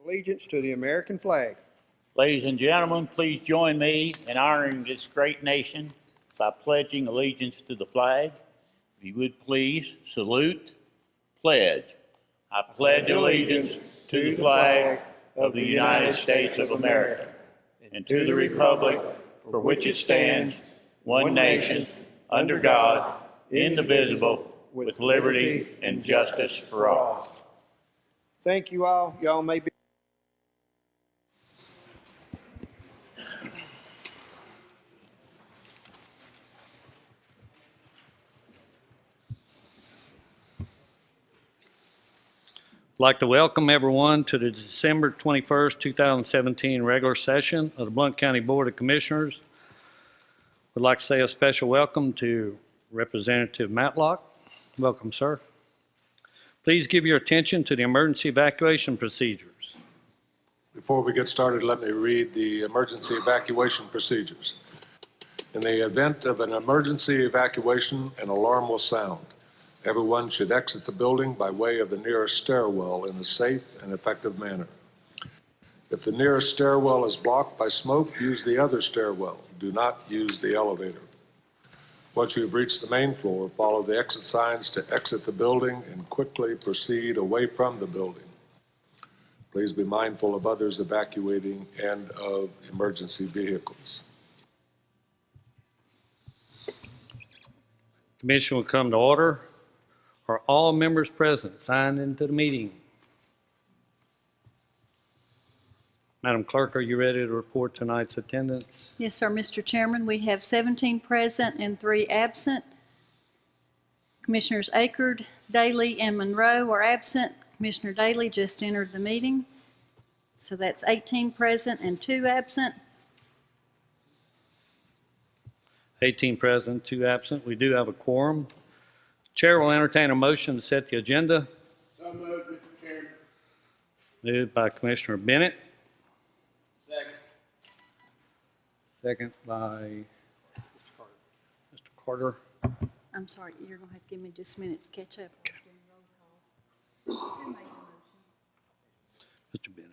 allegiance to the American flag. Ladies and gentlemen, please join me in honoring this great nation by pledging allegiance to the flag. If you would please salute, pledge. I pledge allegiance to the flag of the United States of America and to the republic for which it stands, one nation, under God, indivisible, with liberty and justice for all. Thank you all. Y'all may be. I'd like to welcome everyone to the December 21st, 2017 regular session of the Blount County Board of Commissioners. I'd like to say a special welcome to Representative Matlock. Welcome, sir. Please give your attention to the emergency evacuation procedures. Before we get started, let me read the emergency evacuation procedures. In the event of an emergency evacuation, an alarm will sound. Everyone should exit the building by way of the nearest stairwell in a safe and effective manner. If the nearest stairwell is blocked by smoke, use the other stairwell. Do not use the elevator. Once you've reached the main floor, follow the exit signs to exit the building and quickly proceed away from the building. Please be mindful of others evacuating and of emergency vehicles. Commission will come to order. Are all members present signed into the meeting? Madam Clerk, are you ready to report tonight's attendance? Yes, sir, Mr. Chairman. We have 17 present and 3 absent. Commissioners Akerd, Daly, and Monroe are absent. Commissioner Daly just entered the meeting. So that's 18 present and 2 absent. 18 present, 2 absent. We do have a quorum. Chair will entertain a motion to set the agenda. So moved, Mr. Chairman. Moved by Commissioner Bennett. Second. Second by Mr. Carter. I'm sorry, you're going to have to give me just a minute to catch up. Who made the motion? Mr. Bennett.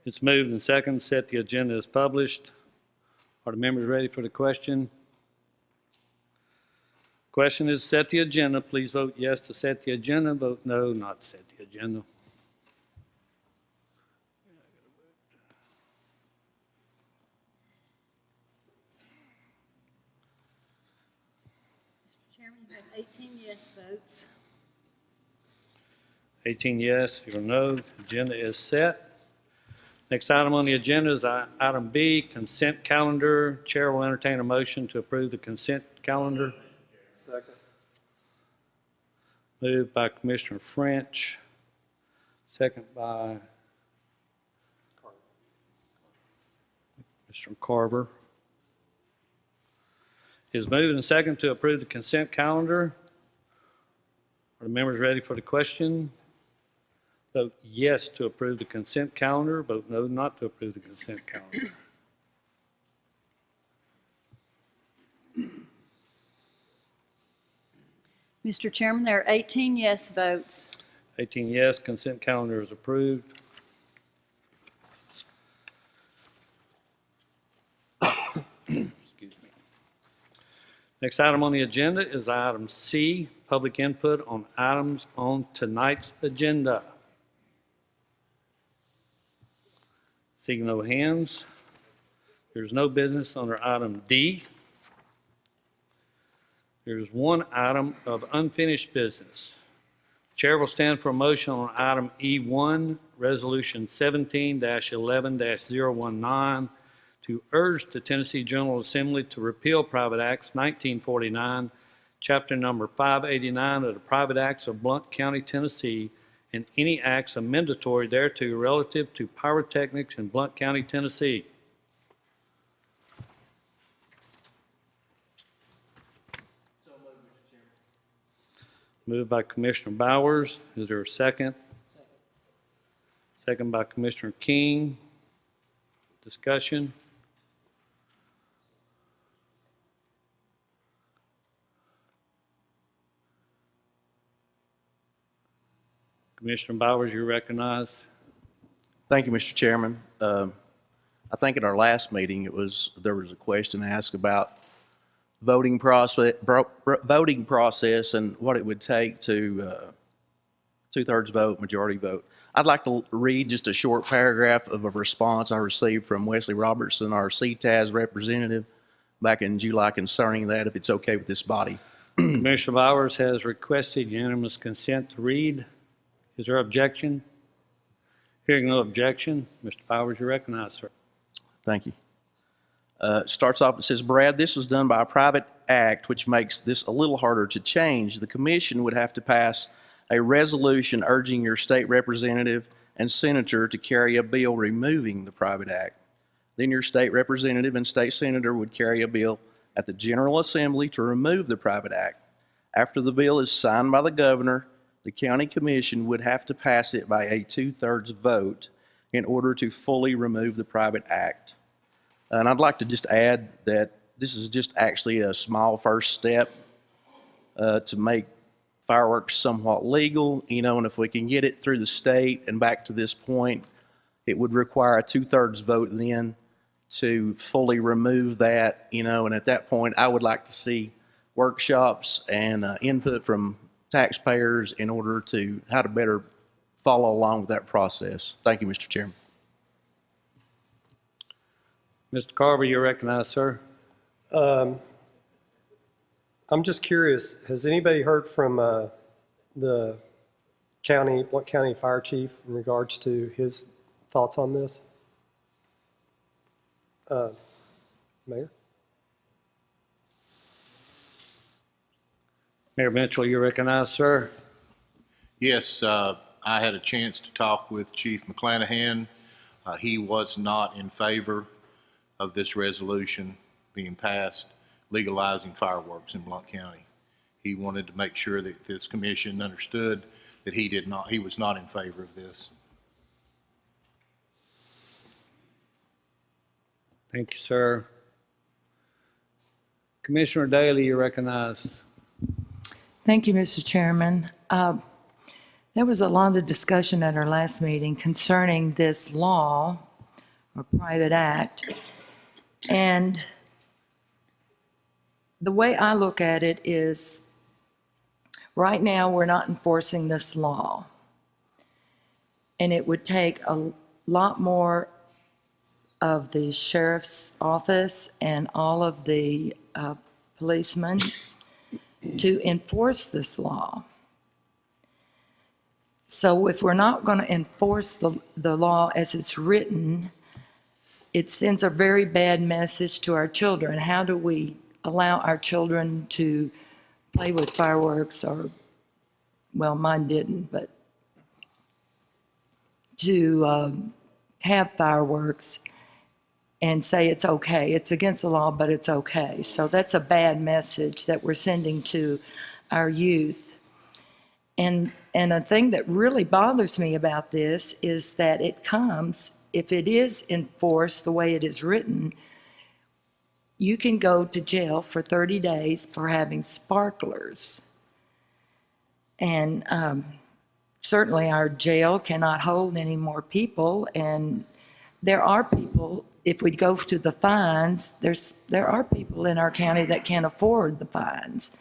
It's moved and second, set the agenda as published. Are the members ready for the question? Question is set the agenda. Please vote yes to set the agenda. Vote no not to set the agenda. Mr. Chairman, you have 18 yes votes. 18 yes, your no. Agenda is set. Next item on the agenda is item B, consent calendar. Chair will entertain a motion to approve the consent calendar. Second. Moved by Commissioner French. Second by Mr. Carver. It is moved and second to approve the consent calendar. Are the members ready for the question? Vote yes to approve the consent calendar. Vote no not to approve the consent calendar. Mr. Chairman, there are 18 yes votes. 18 yes, consent calendar is approved. Excuse me. Next item on the agenda is item C, public input on items on tonight's agenda. Seeing no hands, there's no business under item D. There's one item of unfinished business. Chair will stand for a motion on item E1, Resolution 17-11-019, to urge the Tennessee General Assembly to repeal Private Acts 1949, Chapter number 589 of the Private Acts of Blount County, Tennessee, and any acts amendatory thereto relative to pyrotechnics in Blount County, Tennessee. So moved, Mr. Chairman. Moved by Commissioner Bowers. Is there a second? Second. Second by Commissioner King. Discussion. Commissioner Bowers, you're recognized. Thank you, Mr. Chairman. I think at our last meeting, there was a question asked about voting process and what it would take to two-thirds vote, majority vote. I'd like to read just a short paragraph of a response I received from Wesley Robertson, our CTAS representative, back in July concerning that, if it's okay with this body. Commissioner Bowers has requested unanimous consent to read. Is there objection? Hearing no objection, Mr. Bowers, you're recognized, sir. Thank you. It starts off, it says, Brad, this was done by a private act, which makes this a little harder to change. The commission would have to pass a resolution urging your state representative and senator to carry a bill removing the private act. Then your state representative and state senator would carry a bill at the General Assembly to remove the private act. After the bill is signed by the governor, the county commission would have to pass it by a two-thirds vote in order to fully remove the private act. And I'd like to just add that this is just actually a small first step to make fireworks somewhat legal, and if we can get it through the state and back to this point, it would require a two-thirds vote then to fully remove that, and at that point, I would like to see workshops and input from taxpayers in order to how to better follow along with that process. Thank you, Mr. Chairman. Mr. Carver, you're recognized, sir. I'm just curious, has anybody heard from the Blount County Fire Chief in regards to his thoughts on this? Mayor? Mayor Mitchell, you're recognized, sir. Yes, I had a chance to talk with Chief McClanahan. He was not in favor of this resolution being passed, legalizing fireworks in Blount County. He wanted to make sure that this commission understood that he was not in favor of this. Thank you, sir. Commissioner Daly, you're recognized. Thank you, Mr. Chairman. There was a lot of discussion at our last meeting concerning this law or private act. And the way I look at it is, right now, we're not enforcing this law. And it would take a lot more of the sheriff's office and all of the policemen to enforce this law. So if we're not going to enforce the law as it's written, it sends a very bad message to our children. How do we allow our children to play with fireworks, or, well, mine didn't, but to have fireworks and say it's okay? It's against the law, but it's okay. So that's a bad message that we're sending to our youth. And a thing that really bothers me about this is that it comes, if it is enforced the way it is written, you can go to jail for 30 days for having sparklers. And certainly our jail cannot hold any more people. And there are people, if we go to the fines, there are people in our county that can't afford the fines.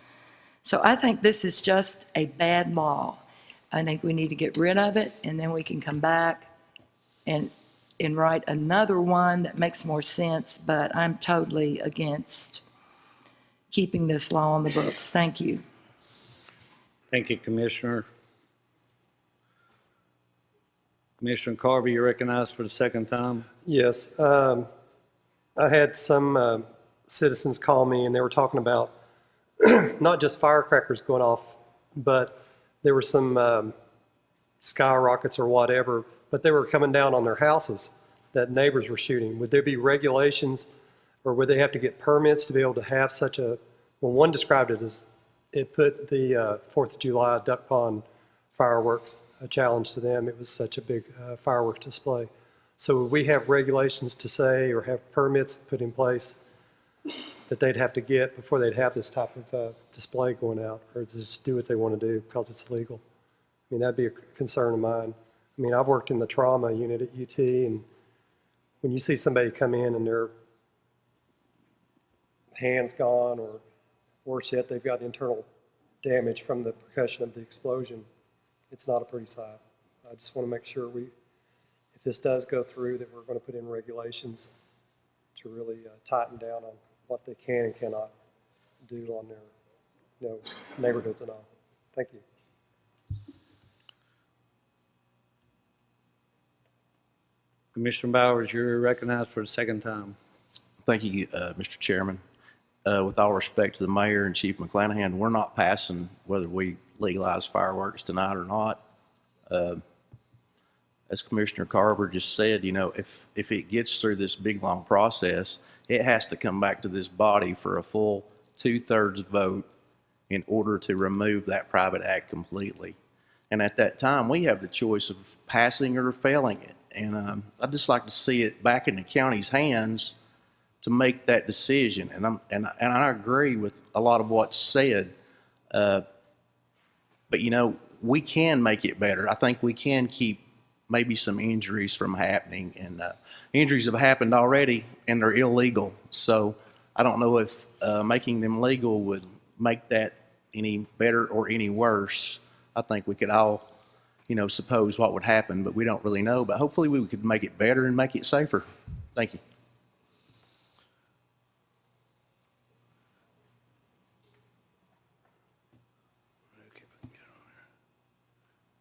So I think this is just a bad law. I think we need to get rid of it, and then we can come back and write another one that makes more sense, but I'm totally against keeping this law on the books. Thank you. Thank you, Commissioner. Commissioner Carver, you're recognized for the second time. Yes. I had some citizens call me, and they were talking about not just firecrackers going off, but there were some skyrockets or whatever, but they were coming down on their houses that neighbors were shooting. Would there be regulations, or would they have to get permits to be able to have such a, well, one described it as it put the 4th of July duck pond fireworks a challenge to them. It was such a big fireworks display. So would we have regulations to say, or have permits put in place that they'd have to get before they'd have this type of display going out, or just do what they want to do because it's legal? I mean, that'd be a concern of mine. I mean, I've worked in the trauma unit at UT, and when you see somebody come in and their hand's gone, or worse yet, they've got internal damage from the percussion of the explosion, it's not a pretty sight. I just want to make sure if this does go through, that we're going to put in regulations to really tighten down on what they can and cannot do on their neighborhoods and all. Thank you. Commissioner Bowers, you're recognized for the second time. Thank you, Mr. Chairman. With all respect to the mayor and Chief McClanahan, we're not passing whether we legalize fireworks tonight or not. As Commissioner Carver just said, if it gets through this big, long process, it has to come back to this body for a full 2/3 vote in order to remove that private act completely. And at that time, we have the choice of passing or failing it. And I'd just like to see it back in the county's hands to make that decision. And I agree with a lot of what's said. But we can make it better. I think we can keep maybe some injuries from happening, and injuries have happened already, and they're illegal. So I don't know if making them legal would make that any better or any worse. I think we could all, suppose what would happen, but we don't really know. But hopefully we could make it better and make it safer. Thank you.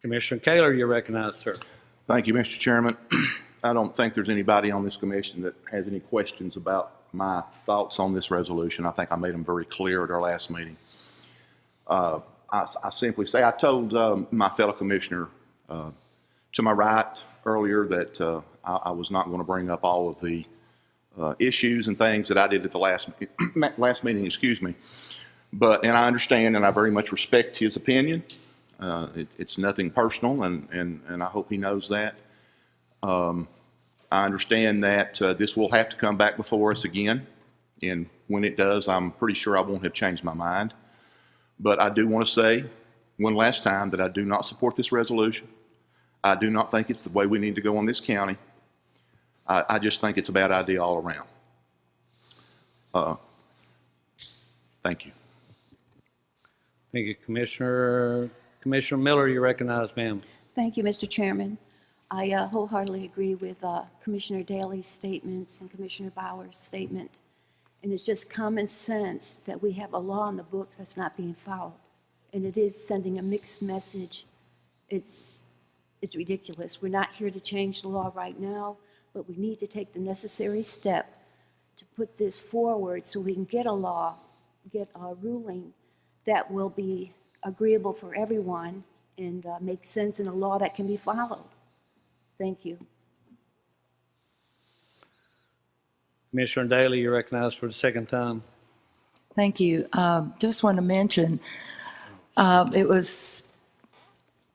Commissioner Kaler, you're recognized, sir. Thank you, Mr. Chairman. I don't think there's anybody on this commission that has any questions about my thoughts on this resolution. I think I made them very clear at our last meeting. I simply say, I told my fellow commissioner to my right earlier that I was not going to bring up all of the issues and things that I did at the last meeting, excuse me. And I understand and I very much respect his opinion. It's nothing personal, and I hope he knows that. I understand that this will have to come back before us again, and when it does, I'm pretty sure I won't have changed my mind. But I do want to say one last time that I do not support this resolution. I do not think it's the way we need to go in this county. I just think it's a bad idea all around. Thank you. Thank you, Commissioner. Commissioner Miller, you're recognized, ma'am. Thank you, Mr. Chairman. I wholeheartedly agree with Commissioner Daley's statements and Commissioner Bowers' statement. And it's just common sense that we have a law in the books that's not being followed. And it is sending a mixed message. It's ridiculous. We're not here to change the law right now, but we need to take the necessary step to put this forward so we can get a law, get a ruling that will be agreeable for everyone and make sense in a law that can be followed. Thank you. Commissioner Daley, you're recognized for the second time. Thank you. Just want to mention, it was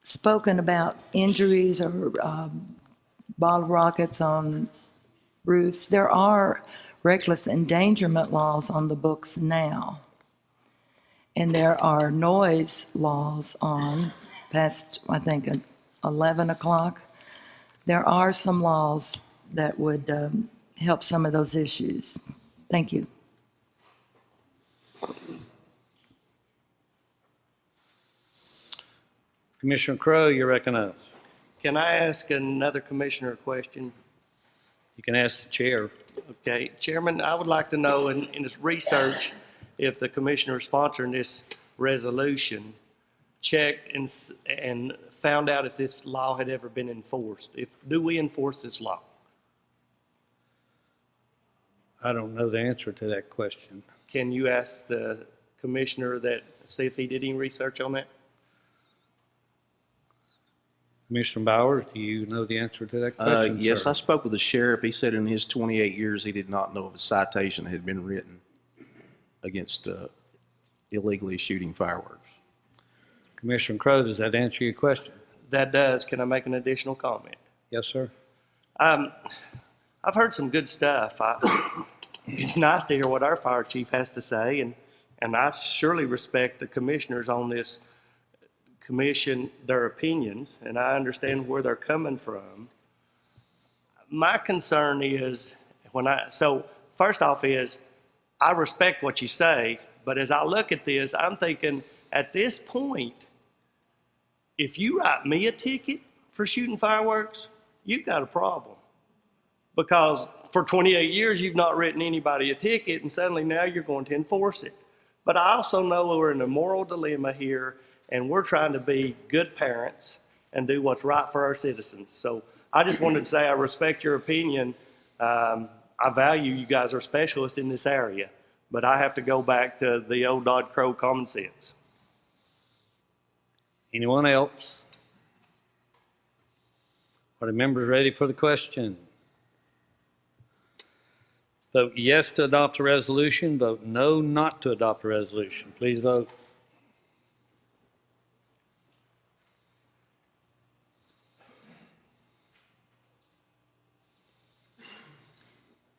spoken about injuries or bottle rockets on roofs. There are reckless endangerment laws on the books now. And there are noise laws on past, I think, 11 o'clock. There are some laws that would help some of those issues. Thank you. Commissioner Crowe, you're recognized. Can I ask another commissioner a question? You can ask the chair. Okay, Chairman, I would like to know in this research if the commissioner sponsoring this resolution checked and found out if this law had ever been enforced. Do we enforce this law? I don't know the answer to that question. Can you ask the commissioner see if he did any research on that? Commissioner Bowers, do you know the answer to that question? Yes, sir? I spoke with the sheriff. He said in his 28 years, he did not know of a citation that had been written against illegally shooting fireworks. Commissioner Crowe, does that answer your question? That does. Can I make an additional comment? Yes, sir. I've heard some good stuff. It's nice to hear what our fire chief has to say, and I surely respect the commissioners on this commission their opinions, and I understand where they're coming from. My concern is first off is, I respect what you say, but as I look at this, I'm thinking, at this point, if you write me a ticket for shooting fireworks, you've got a problem. Because for 28 years, you've not written anybody a ticket, and suddenly now you're going to enforce it. But I also know we're in a moral dilemma here, and we're trying to be good parents and do what's right for our citizens. So I just wanted to say I respect your opinion. I value you guys are specialists in this area, but I have to go back to the old Dodd Crow common sense. Anyone else? Are the members ready for the question? Vote yes to adopt the resolution. Vote no not to adopt the resolution. Please vote.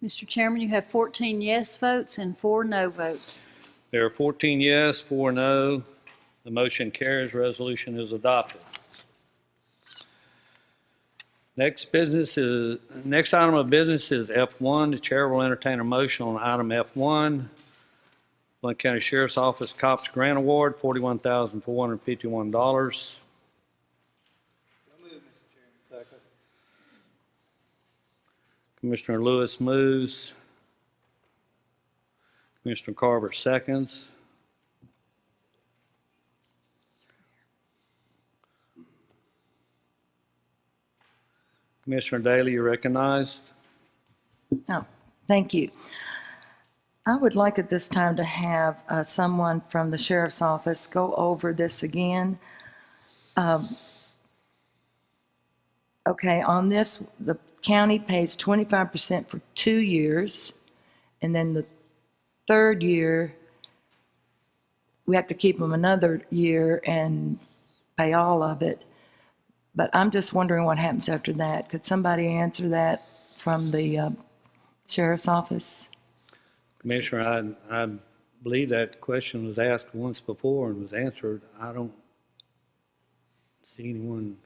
Mr. Chairman, you have 14 yes votes and 4 no votes. There are 14 yes, 4 no. The motion carries. Resolution is adopted. Next item of business is F1. The chair will entertain a motion on item F1. Blount County Sheriff's Office Cops Grant Award, $41,451. Second. Commissioner Lewis moves. Commissioner Carver seconds. Commissioner Daly, you're recognized. Oh, thank you. I would like at this time to have someone from the sheriff's office go over this again. Okay, on this, the county pays 25% for 2 years, and then the third year, we have to keep them another year and pay all of it. But I'm just wondering what happens after that. Could somebody answer that from the sheriff's office? Commissioner, I believe that question was asked once before and was answered. I don't see anyone.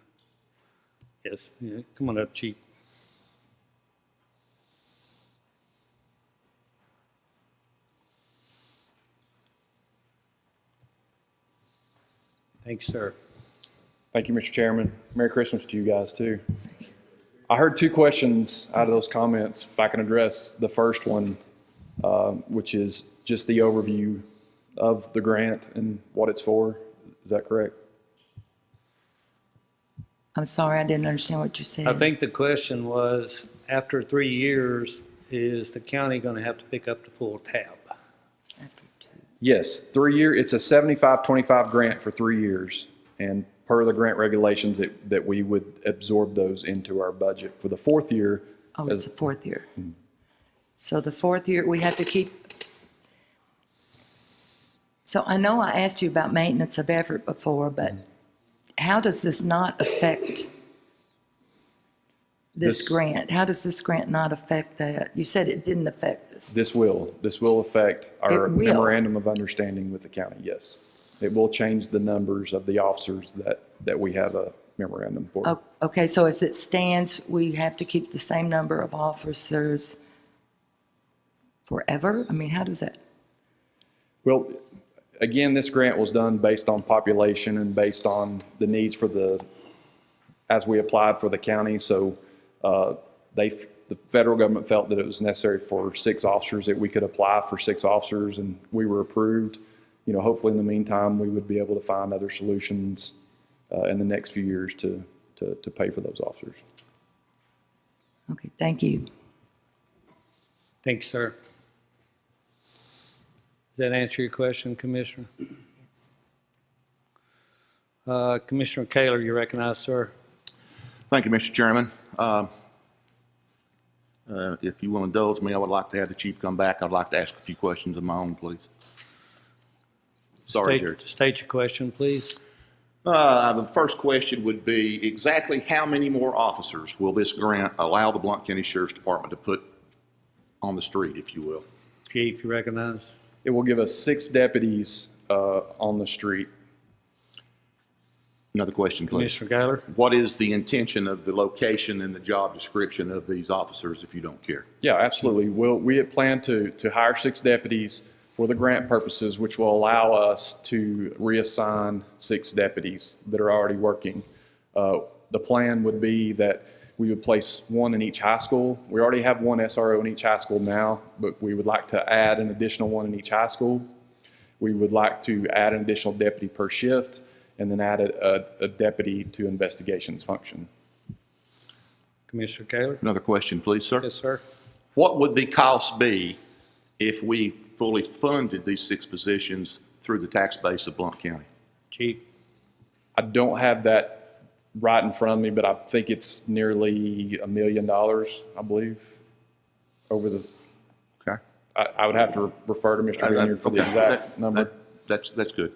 Yes, yeah, come on up, Chief. Thanks, sir. Thank you, Mr. Chairman. Merry Christmas to you guys, too. I heard 2 questions out of those comments. If I can address the first one, which is just the overview of the grant and what it's for. Is that correct? I'm sorry, I didn't understand what you said. I think the question was, after 3 years, is the county going to have to pick up the full tab? Yes, 3 year. It's a 75-25 grant for 3 years. And per the grant regulations, that we would absorb those into our budget. For the 4th year. Oh, it's the 4th year. So the 4th year, we have to keep. So I know I asked you about maintenance of effort before, but how does this not affect this grant? How does this grant not affect that? You said it didn't affect us. This will affect our memorandum of understanding with the county, yes. It will change the numbers of the officers that we have a memorandum for. Okay, so as it stands, we have to keep the same number of officers forever? I mean, how does that? Well, again, this grant was done based on population and based on the needs as we applied for the county. So the federal government felt that it was necessary for 6 officers, that we could apply for 6 officers, and we were approved. You know, hopefully in the meantime, we would be able to find other solutions in the next few years to pay for those officers. Okay, thank you. Thanks, sir. Does that answer your question, Commissioner? Commissioner Kaler, you recognize, sir. Thank you, Mr. Chairman. If you will indulge me, I would like to have the chief come back. I'd like to ask a few questions of my own, please. Sorry, Jared. State your question, please. The first question would be, exactly how many more officers will this grant allow the Blount County Sheriff's Department to put on the street, if you will? Chief, you recognize? It will give us 6 deputies on the street. Another question, please. Commissioner Gaylor? What is the intention of the location and the job description of these officers, if you don't care? Yeah, absolutely. We had planned to hire 6 deputies for the grant purposes, which will allow us to reassign 6 deputies that are already working. The plan would be that we would place 1 in each high school. We already have 1 SRO in each high school now, but we would like to add an additional 1 in each high school. We would like to add an additional deputy per shift, and then add a deputy to investigations function. Commissioner Gaylor? Another question, please, sir. Yes, sir. What would the cost be if we fully funded these 6 positions through the tax base of Blount County? Chief? I don't have that right in front of me, but I think it's nearly $1 million, I believe, over the. Okay. I would have to refer to Mr. Vineyard for the exact number. That's good.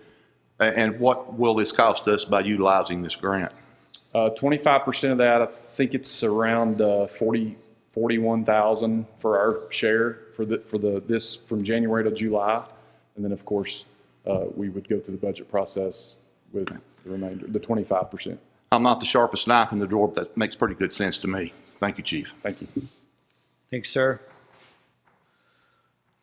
And what will this cost us by utilizing this grant? 25% of that, I think it's around 41,000 for our share for this from January to July, and then of course we would go through the budget process with the remainder, the 25%. I'm not the sharpest knife in the drawer, but that makes pretty good sense to me. Thank you, Chief. Thank you. Thanks, sir.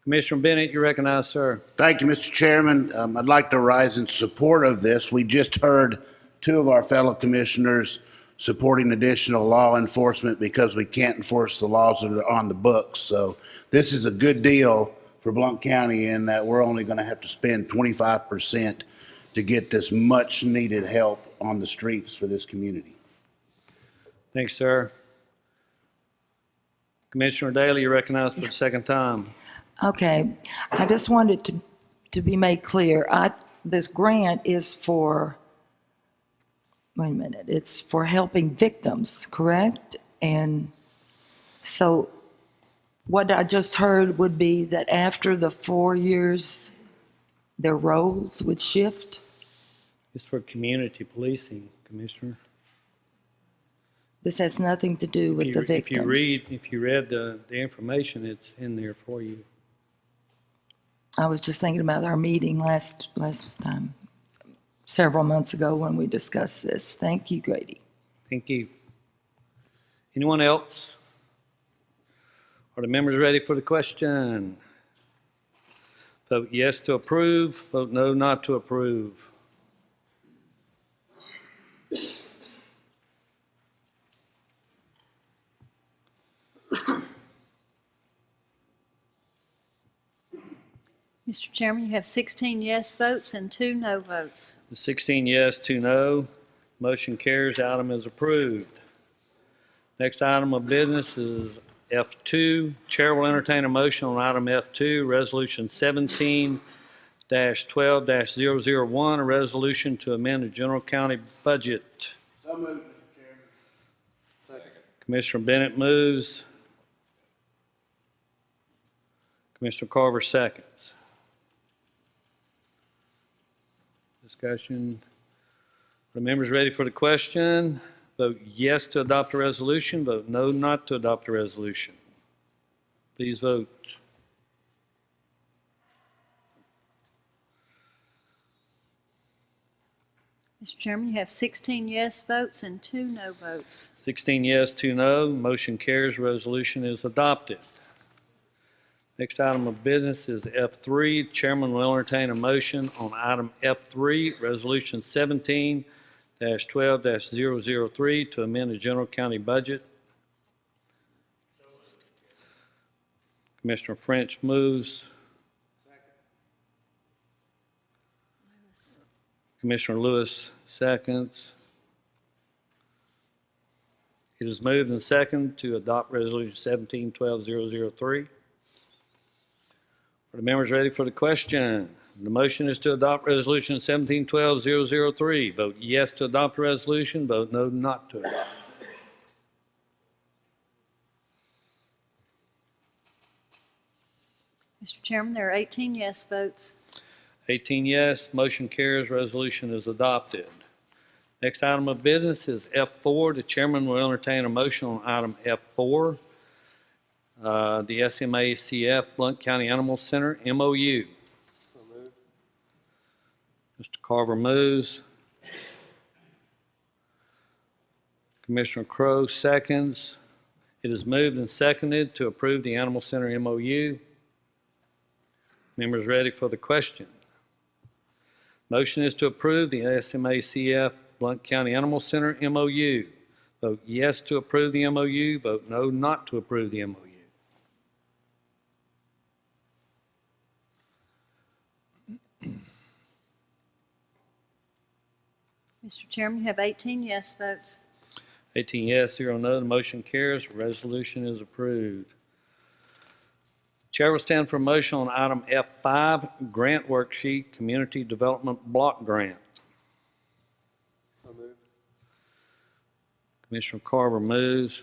Commissioner Bennett, you recognize, sir. Thank you, Mr. Chairman. I'd like to rise in support of this. We just heard 2 of our fellow commissioners supporting additional law enforcement because we can't enforce the laws that are on the books. So this is a good deal for Blount County in that we're only going to have to spend 25% to get this much needed help on the streets for this community. Thanks, sir. Commissioner Daly, you recognize for the second time. Okay, I just wanted to be made clear. This grant is for, wait a minute, it's for helping victims, correct? And so what I just heard would be that after the 4 years, their roles would shift? It's for community policing, Commissioner. This has nothing to do with the victims. If you read the information, it's in there for you. I was just thinking about our meeting last time, several months ago when we discussed this. Thank you, Grady. Thank you. Anyone else? Are the members ready for the question? Vote yes to approve, vote no not to approve. Mr. Chairman, you have 16 yes votes and 2 no votes. 16 yes, 2 no. Motion carries. Item is approved. Next item of business is F2. Chair will entertain a motion on item F2, Resolution 17-12-001, a resolution to amend the general county budget. So moved, Mr. Chairman. Second. Commissioner Bennett moves. Commissioner Carver seconds. Discussion. Are the members ready for the question? Vote yes to adopt the resolution. Vote no not to adopt the resolution. Please vote. Mr. Chairman, you have 16 yes votes and 2 no votes. 16 yes, 2 no. Motion carries. Resolution is adopted. Next item of business is F3. Chairman will entertain a motion on item F3, Resolution 17-12-003 to amend the general county budget. Commissioner French moves. Commissioner Lewis seconds. It is moved and second to adopt Resolution 17-12-003. Are the members ready for the question? The motion is to adopt Resolution 17-12-003. Vote yes to adopt the resolution. Vote no not to adopt. Mr. Chairman, there are 18 yes votes. 18 yes, motion carries, resolution is adopted. Next item of business is F4. The chairman will entertain a motion on item F4, the SMACF Blount County Animal Center MOU. So moved. Mr. Carver moves. Commissioner Crowe seconds. It is moved and seconded to approve the Animal Center MOU. Members ready for the question? Motion is to approve the SMACF Blount County Animal Center MOU. Vote yes to approve the MOU. Vote no not to approve the MOU. Mr. Chairman, you have 18 yes votes. 18 yes, 0 no. The motion carries. The resolution is approved. Chair will stand for a motion on item F5, grant worksheet, community development block grant. So moved. Commissioner Carver moves.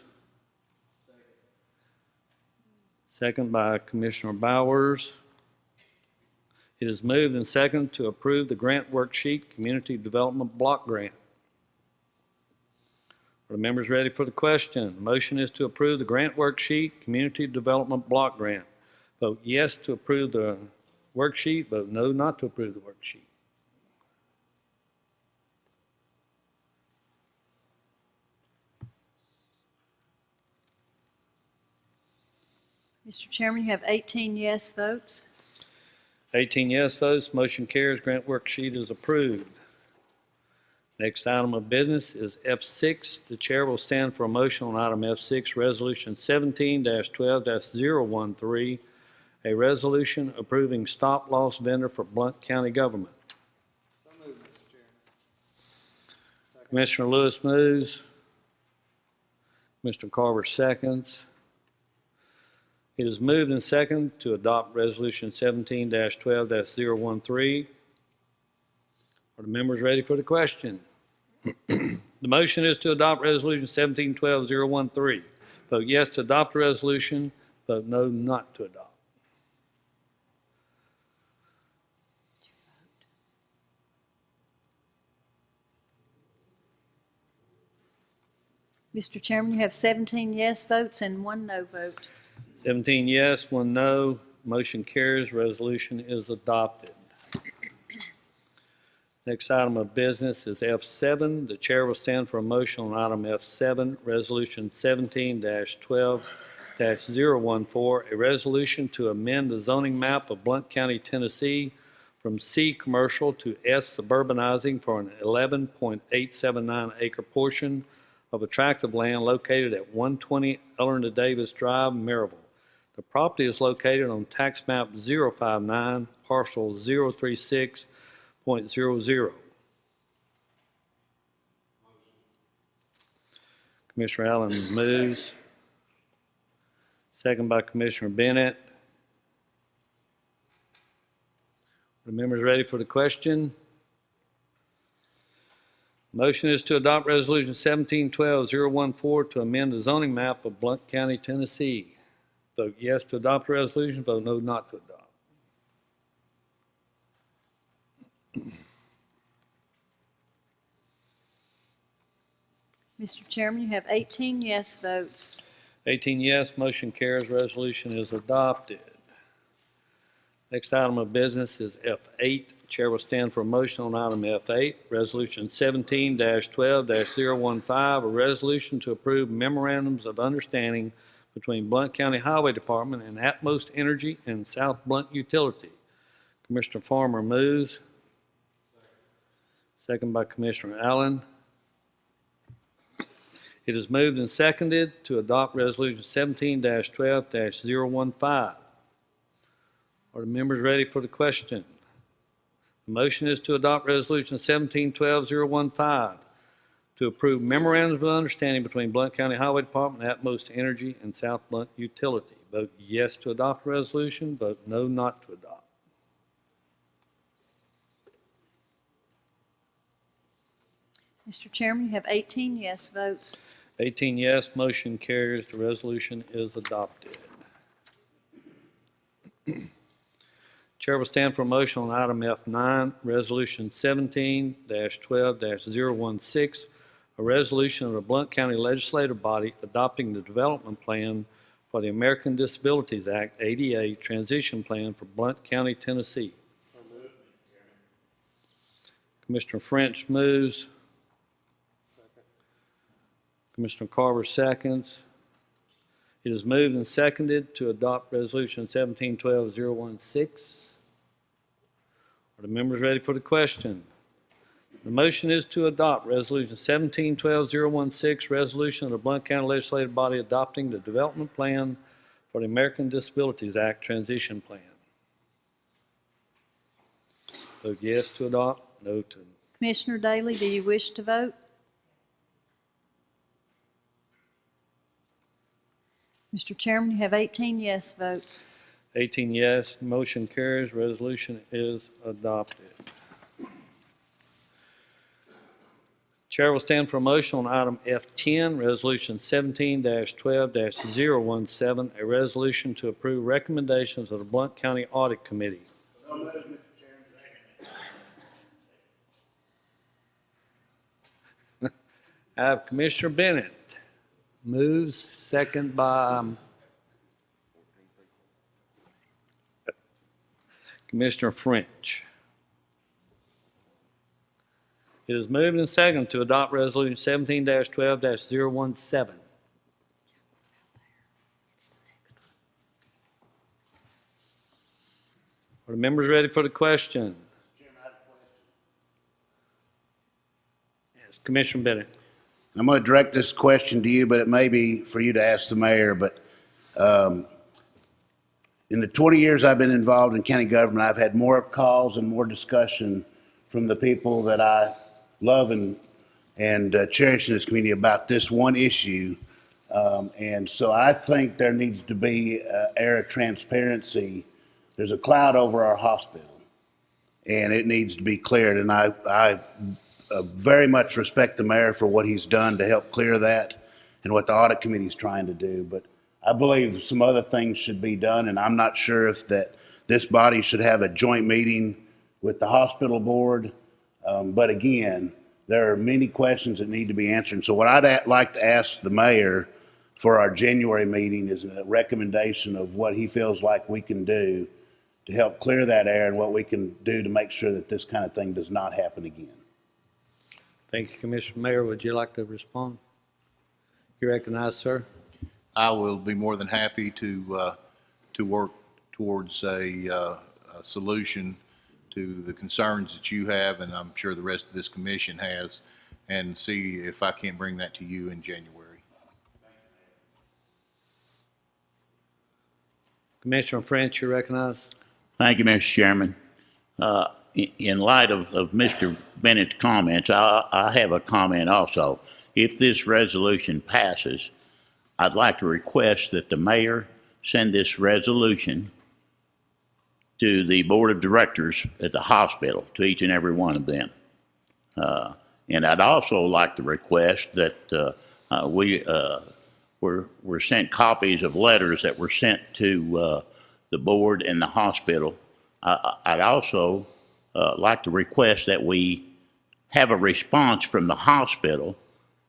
Second by Commissioner Bowers. It is moved and seconded to approve the grant worksheet, community development block grant. Are the members ready for the question? The motion is to approve the grant worksheet, community development block grant. Vote yes to approve the worksheet. Vote no not to approve the worksheet. Mr. Chairman, you have 18 yes votes. 18 yes votes, motion carries, grant worksheet is approved. Next item of business is F6. The chair will stand for a motion on item F6, Resolution 17-12-013, a resolution approving stop-loss vendor for Blount County government. So moved, Mr. Chairman. Commissioner Lewis moves. Mr. Carver seconds. It is moved and seconded to adopt Resolution 17-12-013. Are the members ready for the question? The motion is to adopt Resolution 17-12-013. Vote yes to adopt the resolution. Vote no not to adopt. Mr. Chairman, you have 17 yes votes and 1 no vote. 17 yes, 1 no. Motion carries. Resolution is adopted. Next item of business is F7. The chair will stand for a motion on item F7, Resolution 17-12-014, a resolution to amend the zoning map of Blount County, Tennessee from C commercial to S suburbanizing for an 11.879 acre portion of a tract of land located at 120 Ellerna Davis Drive, Maryville. The property is located on tax map 059, parcel 036.00. Commissioner Allen moves. Second by Commissioner Bennett. Are the members ready for the question? Motion is to adopt Resolution 17-12-014 to amend the zoning map of Blount County, Tennessee. Vote yes to adopt the resolution. Vote no not to adopt. Mr. Chairman, you have 18 yes votes. 18 yes, motion carries, resolution is adopted. Next item of business is F8. Chair will stand for a motion on item F8, Resolution 17-12-015, a resolution to approve memorandums of understanding between Blount County Highway Department and Atmos Energy and South Blount Utility. Commissioner Farmer moves. Second by Commissioner Allen. It is moved and seconded to adopt Resolution 17-12-015. Are the members ready for the question? The motion is to adopt Resolution 17-12-015 to approve memorandums of understanding between Blount County Highway Department, Atmos Energy, and South Blount Utility. Vote yes to adopt the resolution. Vote no not to adopt. Mr. Chairman, you have 18 yes votes. 18 yes, motion carries. The resolution is adopted. Chair will stand for a motion on item F9, Resolution 17-12-016, a resolution of the Blount County Legislative Body adopting the development plan for the American Disabilities Act, ADA, transition plan for Blount County, Tennessee. So moved. Commissioner French moves. Second. Commissioner Carver seconds. It is moved and seconded to adopt Resolution 1712-016. Are the members ready for the question? The motion is to adopt Resolution 1712-016, resolution of the Blount County Legislative Body adopting the development plan for the American Disabilities Act transition plan. Vote yes to adopt, no to. Commissioner Daly, do you wish to vote? Mr. Chairman, you have 18 yes votes. 18 yes, motion carries, resolution is adopted. Chair will stand for a motion on item F10, Resolution 17-12-017, a resolution to approve recommendations of the Blount County Audit Committee. I have Commissioner Bennett. Moves, second by Commissioner French. It is moved and seconded to adopt Resolution 17-12-017. Are the members ready for the question? Yes, Commissioner Bennett. I'm going to direct this question to you, but it may be for you to ask the mayor. But in the 20 years I've been involved in county government, I've had more calls and more discussion from the people that I love and cherish in this community about this one issue. And so I think there needs to be an air of transparency. There's a cloud over our hospital, and it needs to be cleared. And I very much respect the mayor for what he's done to help clear that and what the audit committee is trying to do. But I believe some other things should be done, and I'm not sure if that this body should have a joint meeting with the hospital board. But again, there are many questions that need to be answered. So what I'd like to ask the mayor for our January meeting is a recommendation of what he feels like we can do to help clear that air and what we can do to make sure that this kind of thing does not happen again. Thank you, Commissioner. Mayor, would you like to respond? You recognize, sir. I will be more than happy to work towards a solution to the concerns that you have, and I'm sure the rest of this commission has, and see if I can't bring that to you in January. Commissioner French, you recognize. Thank you, Mr. Chairman. In light of Mr. Bennett's comments, I have a comment also. If this resolution passes, I'd like to request that the mayor send this resolution to the board of directors at the hospital, to each and every one of them. And I'd also like to request that we're sent copies of letters that were sent to the board and the hospital. I'd also like to request that we have a response from the hospital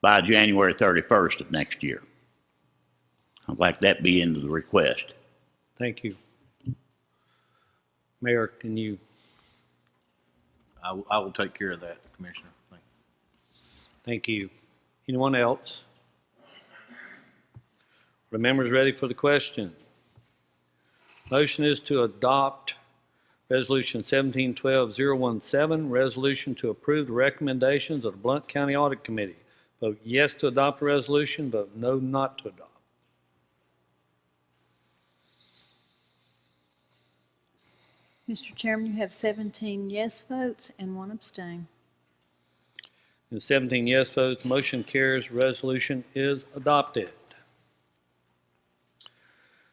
by January 31st of next year. I'd like that be into the request. Thank you. Mayor, can you? I will take care of that, Commissioner. Thank you. Anyone else? Are the members ready for the question? Motion is to adopt Resolution 17-12-017, resolution to approve the recommendations of the Blount County Audit Committee. Vote yes to adopt the resolution, vote no not to adopt. Mr. Chairman, you have 17 yes votes and 1 abstain. With 17 yes votes, motion carries, resolution is adopted.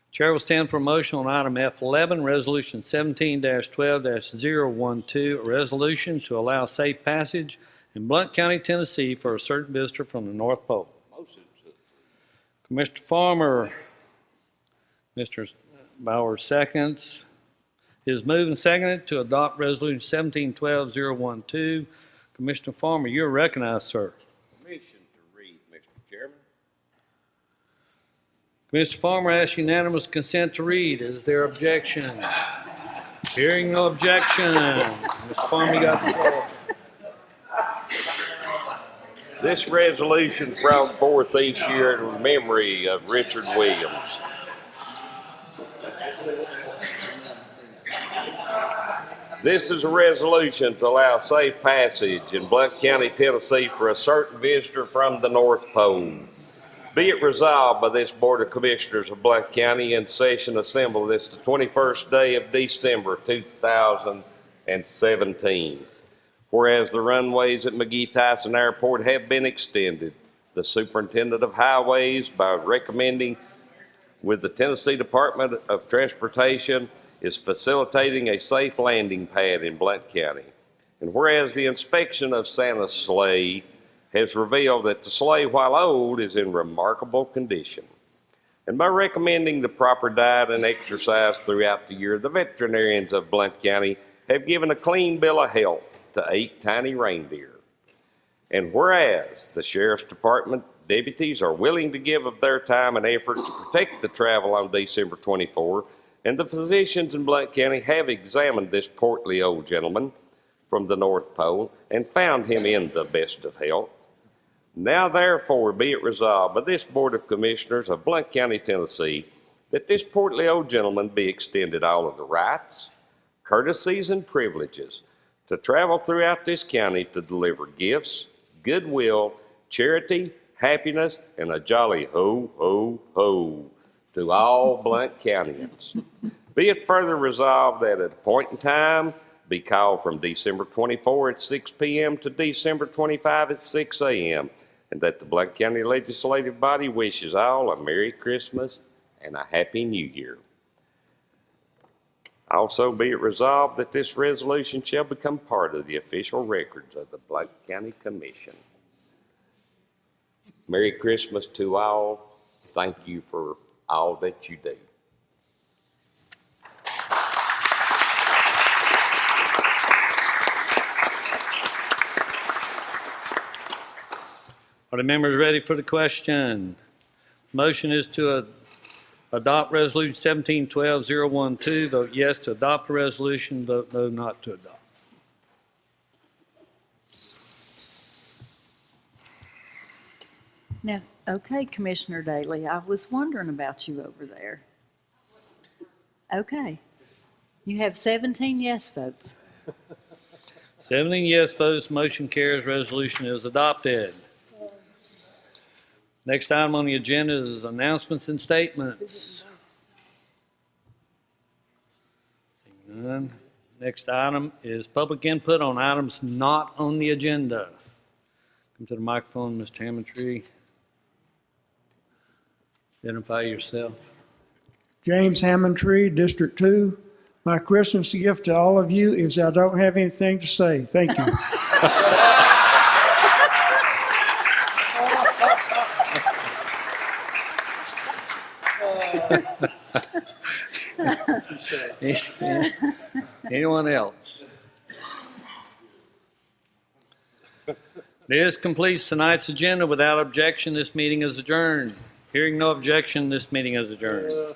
Chair will stand for a motion on item F11, Resolution 17-12-012, a resolution to allow safe passage in Blount County, Tennessee for a certain visitor from the North Pole. Commissioner Farmer, Mr. Bauer seconds. It is moved and seconded to adopt Resolution 17-12-012. Commissioner Farmer, you're recognized, sir. Permission to read, Mr. Chairman. Commissioner Farmer asks unanimous consent to read. Is there objection? Hearing no objection. Mr. Farmer, you got the floor. This resolution brought forth each year in memory of Richard Williams. This is a resolution to allow safe passage in Blount County, Tennessee for a certain visitor from the North Pole. Be it resolved by this Board of Commissioners of Blount County in session assembled this the 21st day of December 2017. Whereas the runways at McGee-Tyson Airport have been extended, the Superintendent of Highways, by recommending with the Tennessee Department of Transportation, is facilitating a safe landing pad in Blount County. And whereas the inspection of Santa's sleigh has revealed that the sleigh, while old, is in remarkable condition. And by recommending the proper diet and exercise throughout the year, the veterinarians of Blount County have given a clean bill of health to 8 tiny reindeer. And whereas the Sheriff's Department deputies are willing to give of their time and effort to protect the travel on December 24, and the physicians in Blount County have examined this portly old gentleman from the North Pole and found him in the best of health. Now therefore be it resolved by this Board of Commissioners of Blount County, Tennessee, that this portly old gentleman be extended all of the rights, courtesies, and privileges to travel throughout this county to deliver gifts, goodwill, charity, happiness, and a jolly ho, ho, ho to all Blount Countyans. Be it further resolved that at a point in time be called from December 24 at 6 p.m. to December 25 at 6 a.m., and that the Blount County Legislative Body wishes all a Merry Christmas and a Happy New Year. Also be it resolved that this resolution shall become part of the official records of the Blount County Commission. Merry Christmas to all. Thank you for all that you do. Are the members ready for the question? Motion is to adopt Resolution 1712-012. Vote yes to adopt the resolution. Vote no not to adopt. Now, okay, Commissioner Daly, I was wondering about you over there. Okay. You have 17 yes votes. 17 yes votes, motion carries, resolution is adopted. Next item on the agenda is announcements and statements. None. Next item is public input on items not on the agenda. Come to the microphone, Mr. Hammondtree. Identify yourself. James Hammondtree, District 2. My Christmas gift to all of you is I don't have anything to say. Thank you. Anyone else? This completes tonight's agenda. Without objection, this meeting is adjourned. Hearing no objection, this meeting is adjourned.